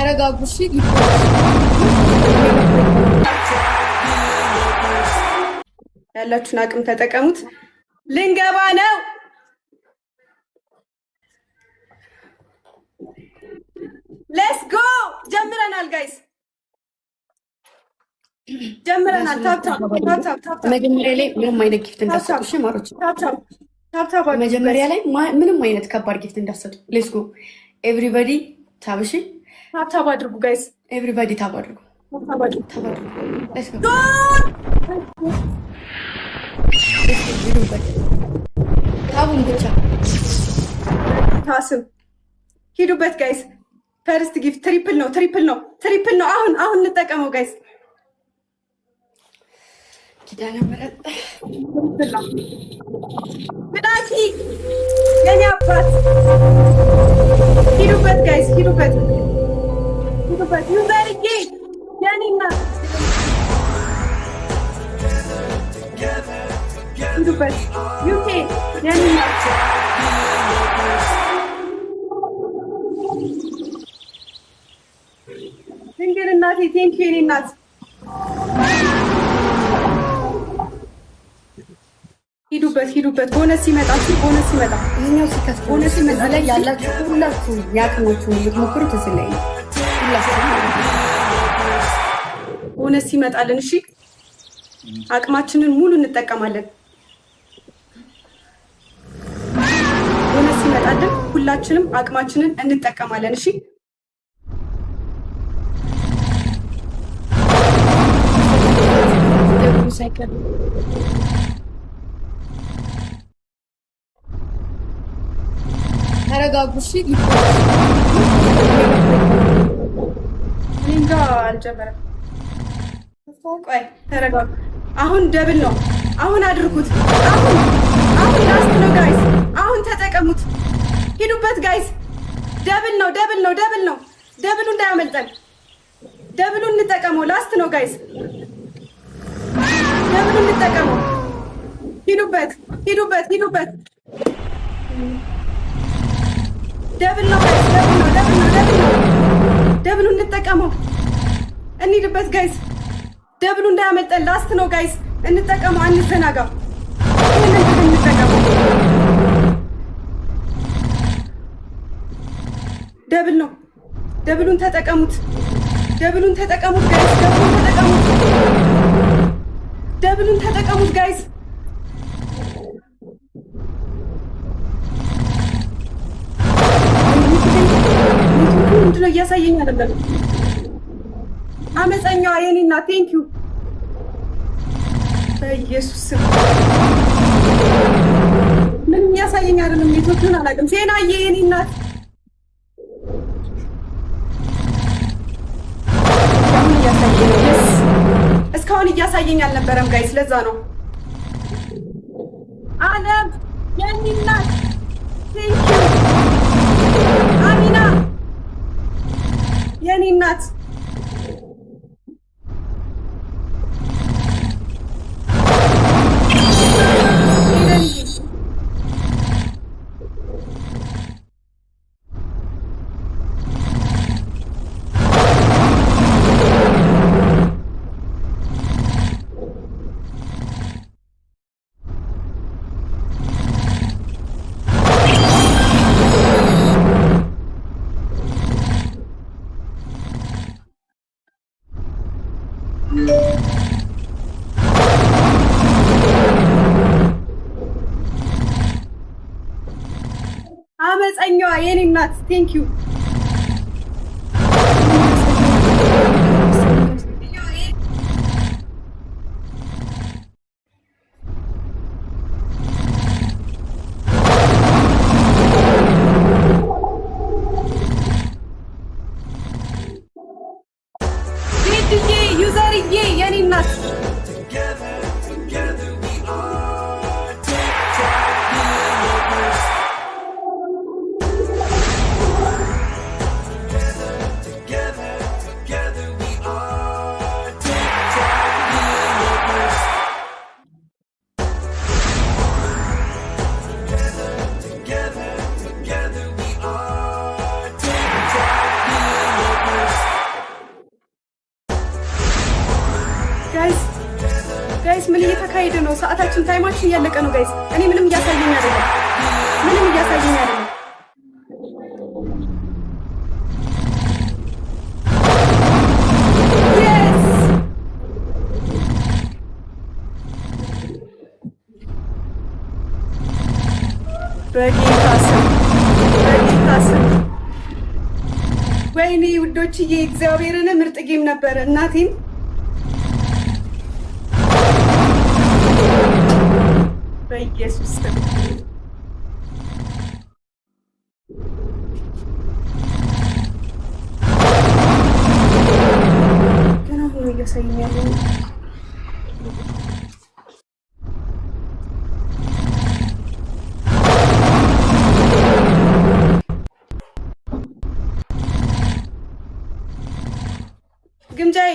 ተረጋጉሽ። ያላችሁን አቅም ተጠቀሙት። ልንገባ ነው። ሌትስ ጎ። ጀምረናል ጋይስ፣ ጀምረናል። ታፕ መጀመሪያ ላይ ምንም አይነት ጊፍት እንዳትሰጡ እሺ ማሮች። መጀመሪያ ላይ ምንም አይነት ከባድ ጊፍት እንዳትሰጡ። ሌትስ ጎ ኤቭሪባዲ ታብ። እሺ ታፕ አድርጉ ጋይስ፣ ኤቭሪባዲ ታብ አድርጉ። ሌትስ ጎ ታቡን ብቻ ታስም ሂዱበት ጋይስ። ፈርስት ጊፍት ትሪፕል ነው፣ ትሪፕል ነው፣ ትሪፕል ነው። አሁን እንጠቀመው ጋይስ። ኪዳነ ምሕረት ብዳኪ የኔ አባት ሂዱበት ጋይስ፣ ሂዱበት፣ ሂዱበት። ዩዘርዬ የኔና ሂዱበት። ዩኬ የኔና ድንግል እናቴ ቴንኪ የኔ እናት። ሂዱበት፣ ሂዱበት። ቦነስ ሲመጣችሁ፣ ቦነስ ሲመጣ ይሄኛው ሲከፍት ቦነስ ሲመጣ ላይ ያላችሁ ሁላችሁ ያቅማችሁን የምትሞክሩት እዚህ ላይ ሁላችሁ ቦነስ ሲመጣልን፣ እሺ አቅማችንን ሙሉ እንጠቀማለን። ቦነስ ሲመጣልን ሁላችንም አቅማችንን እንጠቀማለን። እሺ ተረጋጉሽ። ሊንጋ አልጀመረም። ቆይ ተረጋጉ። አሁን ደብል ነው። አሁን አድርጉት። አሁን ላስት ነው ጋይስ። አሁን ተጠቀሙት። ሂዱበት ጋይስ። ደብል ነው፣ ደብል ነው፣ ደብል ነው። ደብሉ እንዳያመልጠን። ደብሉ እንጠቀመው። ላስት ነው ጋይስ። ደብሉ እንጠቀመው። ሂዱበት፣ ሂዱበት፣ ሂዱበት። ደብል ነው ጋይስ። ደብል ነው፣ ደብል ነው፣ ደብል ነው። ደብሉ እንጠቀመው። እንሂድበት ጋይስ። ደብሉ እንዳያመልጠን። ላስት ነው ጋይስ። እንጠቀመው፣ አንዘናጋ። ይሄንን እንጠቀመው። ደብል ነው። ደብሉን ተጠቀሙት። ደብሉን ተጠቀሙት ጋይስ። ደብሉን ተጠቀሙት። ደብሉን ተጠቀሙት ጋይስ። ምንድነው እያሳየኝ አይደለም? አመፀኛዋ የኔ እናት ቴንኪዩ በኢየሱስ ስም። ምንም እያሳየኝ አይደለም። ኔትወርኩን አላውቅም። ዜናዬ የኔ እናት እስካሁን እያሳየኝ አልነበረም ጋይስ። ለዛ ነው አለም የኔ እናት ቴንኪዩ። አሚና የኔ እናት አመፀኛዋ የኔ እናት ቴንኪዩ። ቤትዬ ዩዘርዬ የኔ እናት ጋይስ ምን እየተካሄደ ነው? ሰዓታችን ታይማችን እያለቀ ነው ጋይስ። እኔ ምንም እያሳየኝ አይደለም። ምንም እያሳየኝ አይደለም። በጌታ ስም በጌታ ስም። ወይኔ ውዶችዬ እግዚአብሔርን ምርጥ ጌም ነበረ። እናቴን በኢየሱስ ስም ገና ሆኖ እያሳየኝ ያለው ግምጃዬ